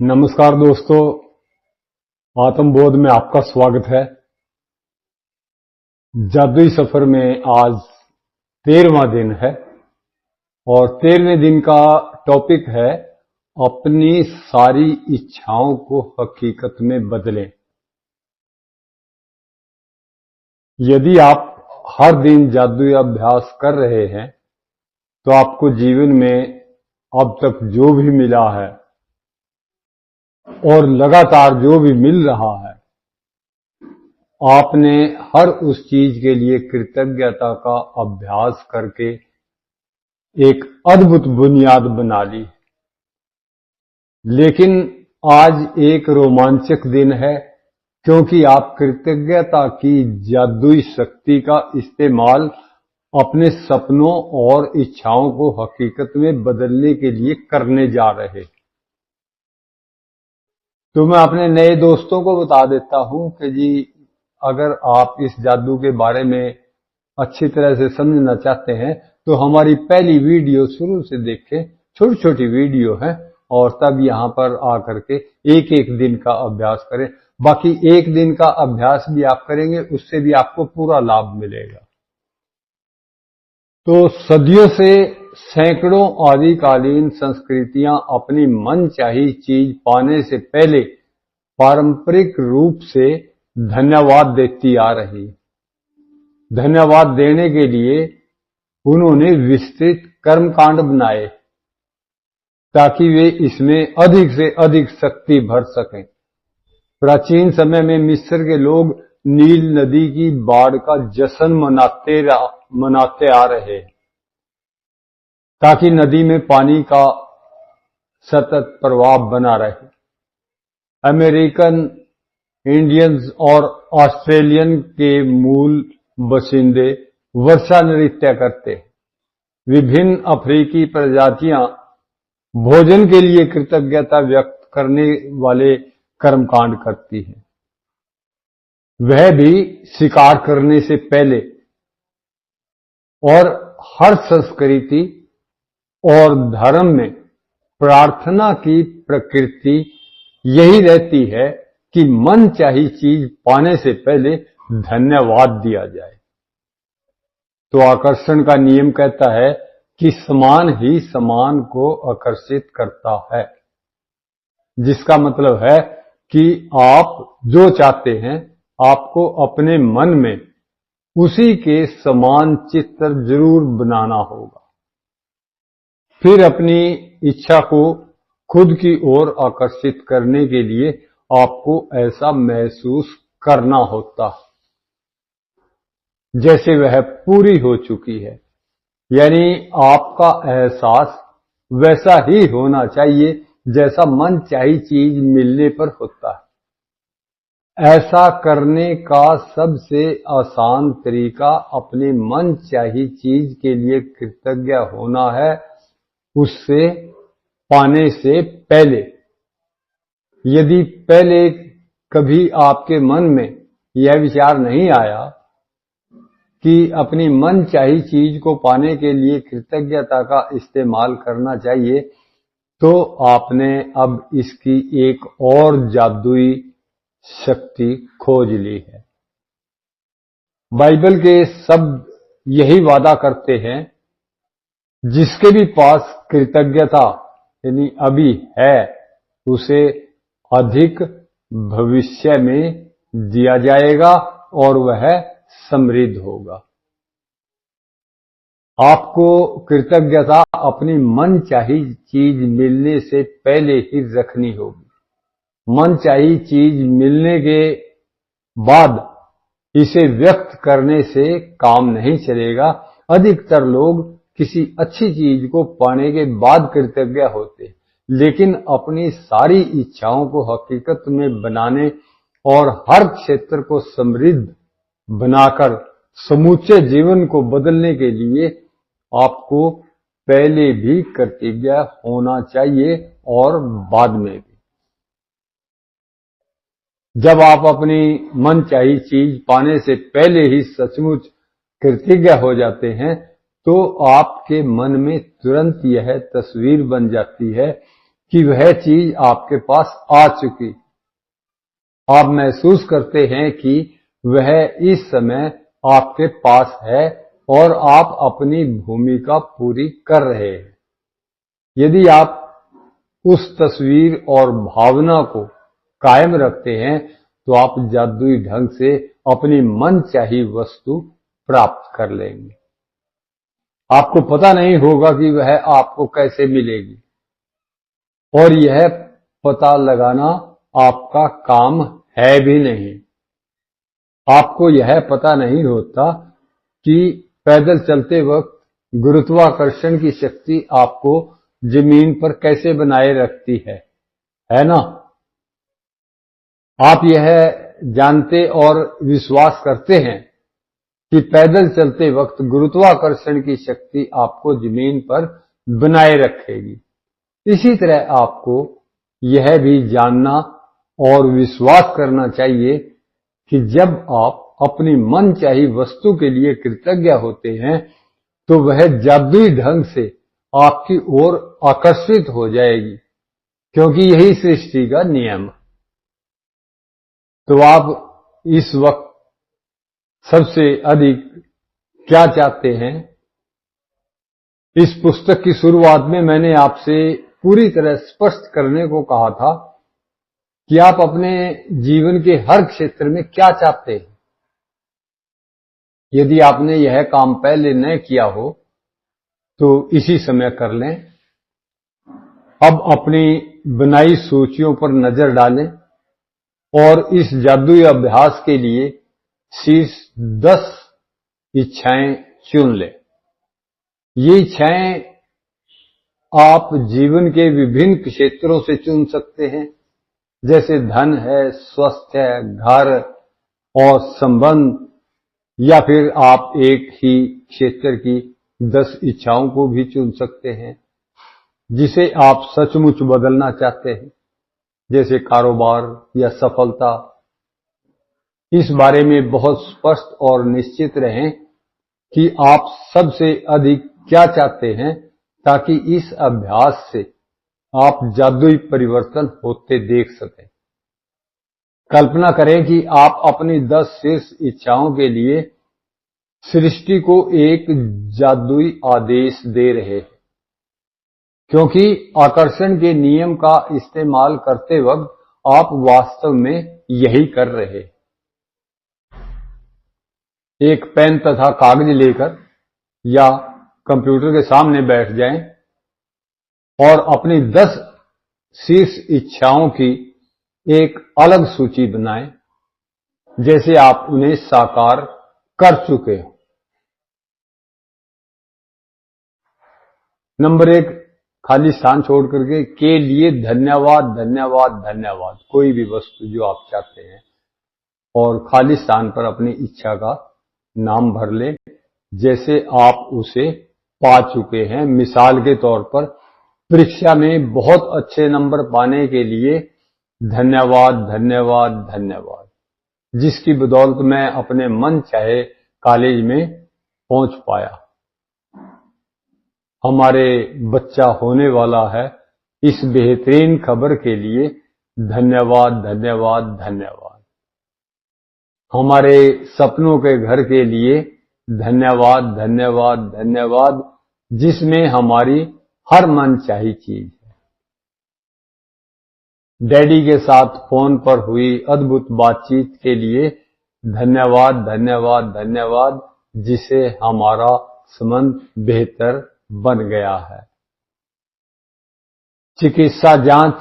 नमस्कार दोस्तों, आत्मबोध में आपका स्वागत है। जादुई सफर में आज 13वां दिन है और 13वें दिन का टॉपिक है अपनी सारी इच्छाओं को हकीकत में बदलें। यदि आप हर दिन जादुई अभ्यास कर रहे हैं तो आपको जीवन में अब तक जो भी मिला है और लगातार जो भी मिल रहा है, आपने हर उस चीज के लिए कृतज्ञता का अभ्यास करके एक अद्भुत बुनियाद बना ली। लेकिन आज एक रोमांचक दिन है क्योंकि आप कृतज्ञता की जादुई शक्ति का इस्तेमाल अपने सपनों और इच्छाओं को हकीकत में बदलने के लिए करने जा रहे हैं। तो मैं अपने नए दोस्तों को बता देता हूं कि जी, अगर आप इस जादू के बारे में अच्छी तरह से समझना चाहते हैं तो हमारी पहली वीडियो शुरू से देखें। छोटी छोटी वीडियो है और तब यहां पर आकर के एक एक दिन का अभ्यास करें। बाकी एक दिन का अभ्यास भी आप करेंगे, उससे भी आपको पूरा लाभ मिलेगा। तो सदियों से सैकड़ों आदिकालीन संस्कृतियां अपनी मनचाही चीज पाने से पहले पारंपरिक रूप से धन्यवाद देती आ रही। धन्यवाद देने के लिए उन्होंने विस्तृत कर्मकांड बनाए ताकि वे इसमें अधिक से अधिक शक्ति भर सकें। प्राचीन समय में मिस्र के लोग नील नदी की बाढ़ का जश्न मनाते आ रहे ताकि नदी में पानी का सतत प्रवाह बना रहे। अमेरिकन इंडियंस और ऑस्ट्रेलियन के मूल बशिंदे वर्षा नृत्य करते। विभिन्न अफ्रीकी प्रजातियां भोजन के लिए कृतज्ञता व्यक्त करने वाले कर्मकांड करती हैं, वह भी शिकार करने से पहले। और हर संस्कृति और धर्म में प्रार्थना की प्रकृति यही रहती है कि मनचाही चीज पाने से पहले धन्यवाद दिया जाए। तो आकर्षण का नियम कहता है कि समान ही समान को आकर्षित करता है, जिसका मतलब है कि आप जो चाहते हैं आपको अपने मन में उसी के समान चित्र जरूर बनाना होगा। फिर अपनी इच्छा को खुद की ओर आकर्षित करने के लिए आपको ऐसा महसूस करना होता है जैसे वह पूरी हो चुकी है। यानी आपका एहसास वैसा ही होना चाहिए जैसा मनचाही चीज मिलने पर होता है। ऐसा करने का सबसे आसान तरीका अपने मनचाही चीज के लिए कृतज्ञ होना है, उससे पाने से पहले। यदि पहले कभी आपके मन में यह विचार नहीं आया कि अपनी मनचाही चीज को पाने के लिए कृतज्ञता का इस्तेमाल करना चाहिए, तो आपने अब इसकी एक और जादुई शक्ति खोज ली है। बाइबल के शब्द यही वादा करते हैं, जिसके भी पास कृतज्ञता यानी अभी है, उसे अधिक भविष्य में दिया जाएगा और वह समृद्ध होगा। आपको कृतज्ञता अपनी मनचाही चीज मिलने से पहले ही रखनी होगी। मनचाही चीज मिलने के बाद इसे व्यक्त करने से काम नहीं चलेगा। अधिकतर लोग किसी अच्छी चीज को पाने के बाद कृतज्ञ होते, लेकिन अपनी सारी इच्छाओं को हकीकत में बनाने और हर क्षेत्र को समृद्ध बनाकर समूचे जीवन को बदलने के लिए आपको पहले भी कृतज्ञ होना चाहिए और बाद में भी। जब आप अपनी मनचाही चीज पाने से पहले ही सचमुच कृतज्ञ हो जाते हैं तो आपके मन में तुरंत यह तस्वीर बन जाती है कि वह चीज आपके पास आ चुकी। आप महसूस करते हैं कि वह इस समय आपके पास है और आप अपनी भूमिका पूरी कर रहे हैं। यदि आप उस तस्वीर और भावना को कायम रखते हैं तो आप जादुई ढंग से अपनी मनचाही वस्तु प्राप्त कर लेंगे। आपको पता नहीं होगा कि वह आपको कैसे मिलेगी, और यह पता लगाना आपका काम है भी नहीं। आपको यह पता नहीं होता कि पैदल चलते वक्त गुरुत्वाकर्षण की शक्ति आपको जमीन पर कैसे बनाए रखती है ना? आप यह जानते और विश्वास करते हैं कि पैदल चलते वक्त गुरुत्वाकर्षण की शक्ति आपको जमीन पर बनाए रखेगी। इसी तरह आपको यह भी जानना और विश्वास करना चाहिए कि जब आप अपनी मनचाही वस्तु के लिए कृतज्ञ होते हैं तो वह जादुई ढंग से आपकी ओर आकर्षित हो जाएगी, क्योंकि यही सृष्टि का नियम। तो आप इस वक्त सबसे अधिक क्या चाहते हैं? इस पुस्तक की शुरुआत में मैंने आपसे पूरी तरह स्पष्ट करने को कहा था कि आप अपने जीवन के हर क्षेत्र में क्या चाहते हैं। यदि आपने यह काम पहले न किया हो तो इसी समय कर लें। अब अपनी बनाई सूचियों पर नजर डालें और इस जादुई अभ्यास के लिए शीर्ष 10 इच्छाएं चुन लें। ये इच्छाएं आप जीवन के विभिन्न क्षेत्रों से चुन सकते हैं, जैसे धन है, स्वास्थ्य है, घर और संबंध, या फिर आप एक ही क्षेत्र की 10 इच्छाओं को भी चुन सकते हैं जिसे आप सचमुच बदलना चाहते हैं, जैसे कारोबार या सफलता। इस बारे में बहुत स्पष्ट और निश्चित रहें कि आप सबसे अधिक क्या चाहते हैं, ताकि इस अभ्यास से आप जादुई परिवर्तन होते देख सकें। कल्पना करें कि आप अपनी 10 शीर्ष इच्छाओं के लिए सृष्टि को एक जादुई आदेश दे रहे हैं, क्योंकि आकर्षण के नियम का इस्तेमाल करते वक्त आप वास्तव में यही कर रहे हैं। एक पेन तथा कागज लेकर या कंप्यूटर के सामने बैठ जाएं और अपनी 10 शीर्ष इच्छाओं की एक अलग सूची बनाएं, जैसे आप उन्हें साकार कर चुके हो। नंबर 1, खाली स्थान छोड़ करके के लिए धन्यवाद धन्यवाद धन्यवाद, कोई भी वस्तु जो आप चाहते हैं, और खाली स्थान पर अपनी इच्छा का नाम भर लें जैसे आप उसे पा चुके हैं। मिसाल के तौर पर परीक्षा में बहुत अच्छे नंबर पाने के लिए धन्यवाद धन्यवाद धन्यवाद, जिसकी बदौलत मैं अपने मन चाहे कॉलेज में पहुंच पाया। हमारे बच्चा होने वाला है, इस बेहतरीन खबर के लिए धन्यवाद धन्यवाद धन्यवाद। हमारे सपनों के घर के लिए धन्यवाद धन्यवाद धन्यवाद, जिसमें हमारी हर मनचाही चीज है। डैडी के साथ फोन पर हुई अद्भुत बातचीत के लिए धन्यवाद धन्यवाद धन्यवाद, जिसे हमारा संबंध बेहतर बन गया है। चिकित्सा जांच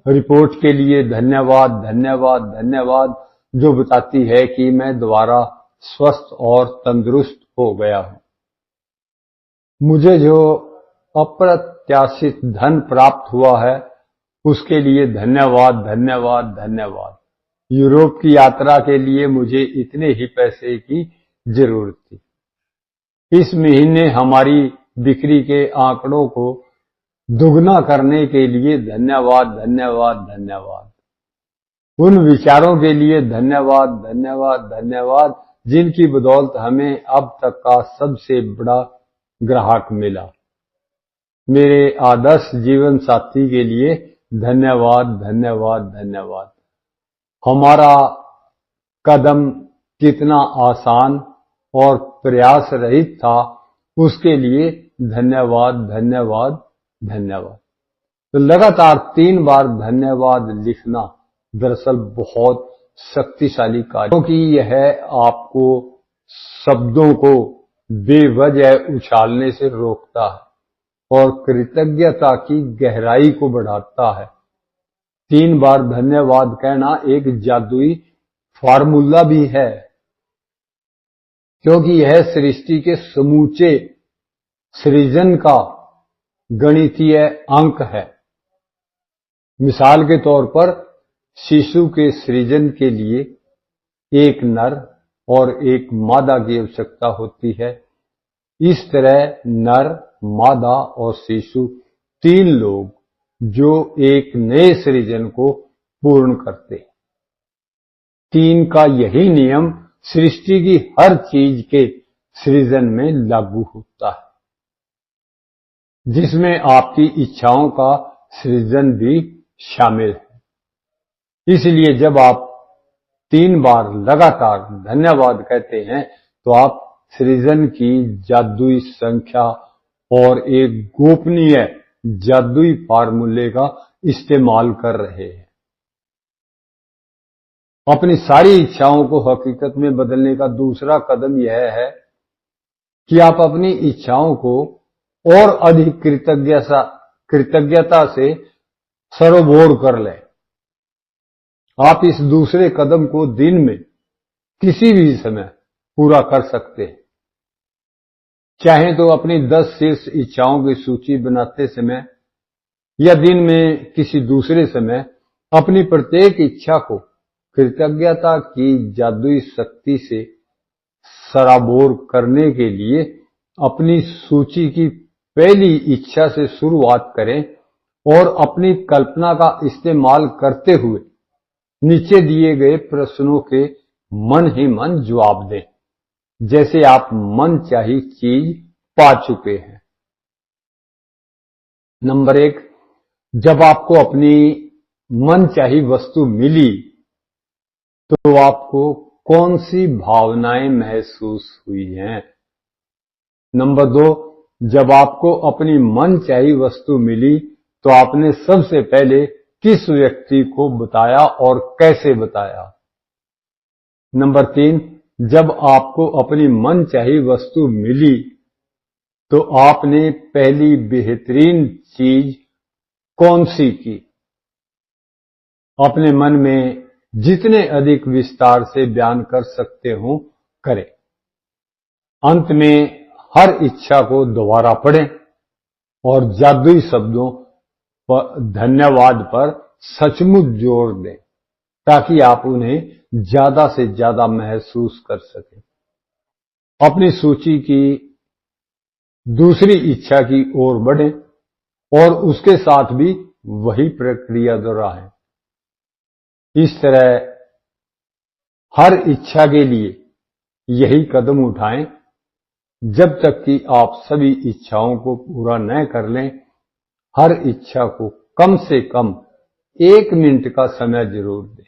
रिपोर्ट के लिए धन्यवाद धन्यवाद धन्यवाद, जो बताती है कि मैं दोबारा स्वस्थ और तंदुरुस्त हो गया हूं। मुझे जो अप्रत्याशित धन प्राप्त हुआ है उसके लिए धन्यवाद धन्यवाद धन्यवाद। यूरोप की यात्रा के लिए मुझे इतने ही पैसे की जरूरत थी। इस महीने हमारी बिक्री के आंकड़ों को दुगना करने के लिए धन्यवाद धन्यवाद धन्यवाद। उन विचारों के लिए धन्यवाद धन्यवाद धन्यवाद, जिनकी बदौलत हमें अब तक का सबसे बड़ा ग्राहक मिला। मेरे आदर्श जीवन साथी के लिए धन्यवाद, धन्यवाद, धन्यवाद। हमारा कदम कितना आसान और प्रयास रहित था, उसके लिए धन्यवाद, धन्यवाद, धन्यवाद। तो लगातार 3 बार धन्यवाद लिखना दरअसल बहुत शक्तिशाली कार्य, क्योंकि यह आपको शब्दों को बेवजह उछालने से रोकता है और कृतज्ञता की गहराई को बढ़ाता है। 3 बार धन्यवाद कहना एक जादुई फार्मूला भी है, क्योंकि यह सृष्टि के समूचे सृजन का गणितीय अंक है। मिसाल के तौर पर शिशु के सृजन के लिए एक नर और एक मादा की आवश्यकता होती है। इस तरह नर, मादा और शिशु 3 लोग जो एक नए सृजन को पूर्ण करते हैं। 3 का यही नियम सृष्टि की हर चीज के सृजन में लागू होता है, जिसमें आपकी इच्छाओं का सृजन भी शामिल है। इसलिए जब आप 3 बार लगातार धन्यवाद कहते हैं तो आप सृजन की जादुई संख्या और एक गोपनीय जादुई फार्मूले का इस्तेमाल कर रहे हैं। अपनी सारी इच्छाओं को हकीकत में बदलने का दूसरा कदम यह है कि आप अपनी इच्छाओं को और अधिक कृतज्ञता से सरोबोर कर लें। आप इस दूसरे कदम को दिन में किसी भी समय पूरा कर सकते हैं। चाहे तो अपनी 10 शीर्ष इच्छाओं की सूची बनाते समय या दिन में किसी दूसरे समय अपनी प्रत्येक इच्छा को कृतज्ञता की जादुई शक्ति से सराबोर करने के लिए अपनी सूची की पहली इच्छा से शुरुआत करें और अपनी कल्पना का इस्तेमाल करते हुए नीचे दिए गए प्रश्नों के मन ही मन जवाब दें, जैसे आप मनचाही चीज पा चुके हैं। नंबर 1, जब आपको अपनी मनचाही वस्तु मिली तो आपको कौन सी भावनाएं महसूस हुई हैं? नंबर 2, जब आपको अपनी मनचाही वस्तु मिली तो आपने सबसे पहले किस व्यक्ति को बताया और कैसे बताया? नंबर 3, जब आपको अपनी मनचाही वस्तु मिली तो आपने पहली बेहतरीन चीज कौन सी की? अपने मन में जितने अधिक विस्तार से बयान कर सकते हो करें। अंत में हर इच्छा को दोबारा पढ़ें और जादुई शब्दों पर धन्यवाद पर सचमुच जोर दें, ताकि आप उन्हें ज्यादा से ज्यादा महसूस कर सकें। अपनी सूची की दूसरी इच्छा की ओर बढ़ें और उसके साथ भी वही प्रक्रिया दोहराएं। इस तरह हर इच्छा के लिए यही कदम उठाएं जब तक कि आप सभी इच्छाओं को पूरा न कर लें। हर इच्छा को कम से कम 1 मिनट का समय जरूर दें।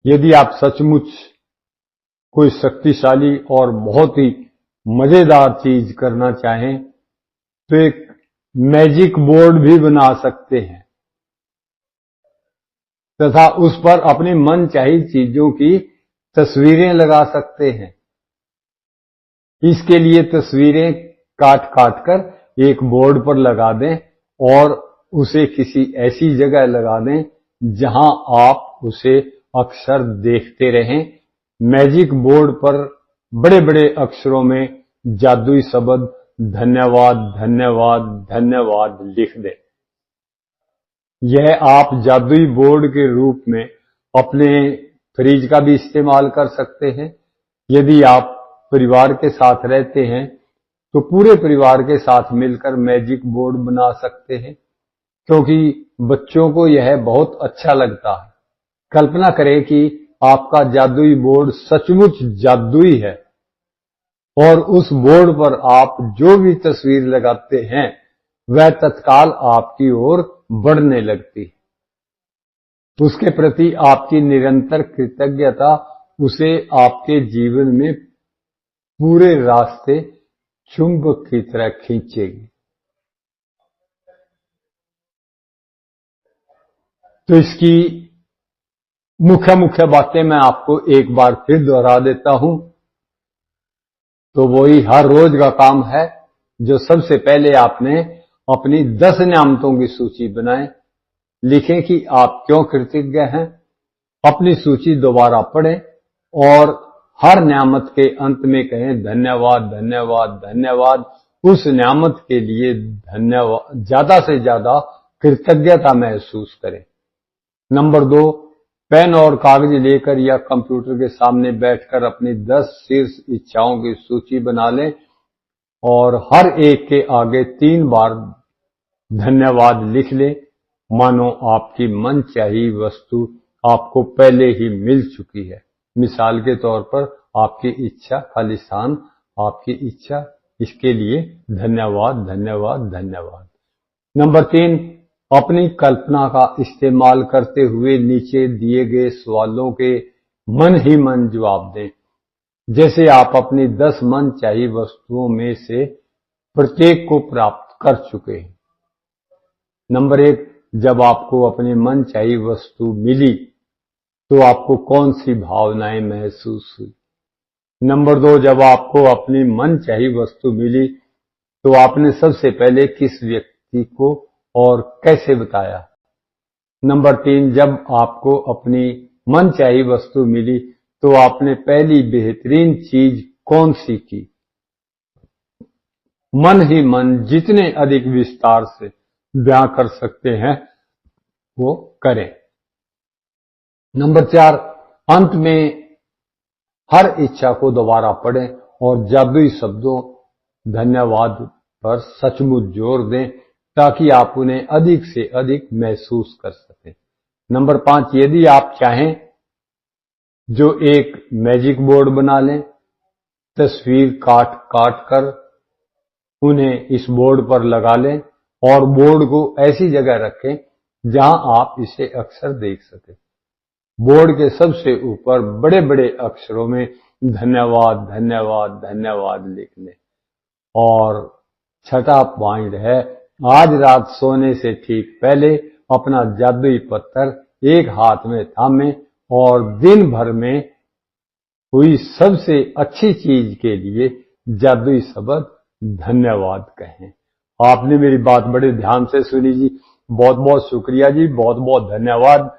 यदि आप सचमुच कोई शक्तिशाली और बहुत ही मजेदार चीज करना चाहें तो एक मैजिक बोर्ड भी बना सकते हैं तथा उस पर अपनी मनचाही चीजों की तस्वीरें लगा सकते हैं। इसके लिए तस्वीरें काट काट कर एक बोर्ड पर लगा दें और उसे किसी ऐसी जगह लगा दें जहां आप उसे अक्सर देखते रहें। मैजिक बोर्ड पर बड़े बड़े अक्षरों में जादुई शब्द धन्यवाद, धन्यवाद, धन्यवाद लिख दें। यह आप जादुई बोर्ड के रूप में अपने फ्रिज का भी इस्तेमाल कर सकते हैं। यदि आप परिवार के साथ रहते हैं तो पूरे परिवार के साथ मिलकर मैजिक बोर्ड बना सकते हैं, क्योंकि बच्चों को यह बहुत अच्छा लगता है। कल्पना करें कि आपका जादुई बोर्ड सचमुच जादुई है और उस बोर्ड पर आप जो भी तस्वीर लगाते हैं वह तत्काल आपकी ओर बढ़ने लगती है। उसके प्रति आपकी निरंतर कृतज्ञता उसे आपके जीवन में पूरे रास्ते चुंबक की तरह खींचेगी। तो इसकी मुख्य मुख्य बातें मैं आपको एक बार फिर दोहरा देता हूं। तो वही हर रोज का काम है, जो सबसे पहले आपने अपनी 10 नियामतों की सूची बनाएं। लिखें कि आप क्यों कृतज्ञ हैं, अपनी सूची दोबारा पढ़ें और हर नियामत के अंत में कहें धन्यवाद धन्यवाद धन्यवाद। उस नियामत के लिए धन्यवाद, ज्यादा से ज्यादा कृतज्ञता महसूस करें। नंबर 2, पेन और कागज लेकर या कंप्यूटर के सामने बैठकर अपनी 10 शीर्ष इच्छाओं की सूची बना लें और हर एक के आगे 3 बार धन्यवाद लिख लें, मानो आपकी मनचाही वस्तु आपको पहले ही मिल चुकी है। मिसाल के तौर पर आपकी इच्छा खालिस्तान, आपकी इच्छा, इसके लिए धन्यवाद धन्यवाद धन्यवाद। नंबर 3, अपनी कल्पना का इस्तेमाल करते हुए नीचे दिए गए सवालों के मन ही मन जवाब दें, जैसे आप अपनी 10 मनचाही वस्तुओं में से प्रत्येक को प्राप्त कर चुके हैं। नंबर 1, जब आपको अपनी मनचाही वस्तु मिली तो आपको कौन सी भावनाएं महसूस हुई? नंबर 2, जब आपको अपनी मनचाही वस्तु मिली तो आपने सबसे पहले किस व्यक्ति को और कैसे बताया? नंबर 3, जब आपको अपनी मनचाही वस्तु मिली तो आपने पहली बेहतरीन चीज कौन सी की? मन ही मन जितने अधिक विस्तार से बयां कर सकते हैं वो करें। नंबर 4, अंत में हर इच्छा को दोबारा पढ़ें और जादुई शब्दों धन्यवाद पर सचमुच जोर दें ताकि आप उन्हें अधिक से अधिक महसूस कर सकें। नंबर 5, यदि आप चाहें जो एक मैजिक बोर्ड बना लें, तस्वीर काट काट कर उन्हें इस बोर्ड पर लगा लें और बोर्ड को ऐसी जगह रखें जहां आप इसे अक्सर देख सकें। बोर्ड के सबसे ऊपर बड़े बड़े अक्षरों में धन्यवाद धन्यवाद धन्यवाद लिख लें। और छठा पॉइंट है, आज रात सोने से ठीक पहले अपना जादुई पत्थर एक हाथ में थामें और दिन भर में हुई सबसे अच्छी चीज के लिए जादुई शब्द धन्यवाद कहें। आपने मेरी बात बड़े ध्यान से सुनी जी, बहुत बहुत शुक्रिया जी, बहुत बहुत धन्यवाद।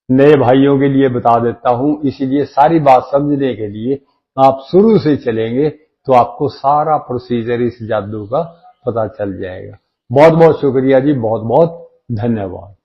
नए भाइयों के लिए बता देता हूं, इसीलिए सारी बात समझने के लिए आप शुरू से चलेंगे तो आपको सारा प्रोसीजर इस जादू का पता चल जाएगा। बहुत बहुत शुक्रिया जी, बहुत बहुत धन्यवाद।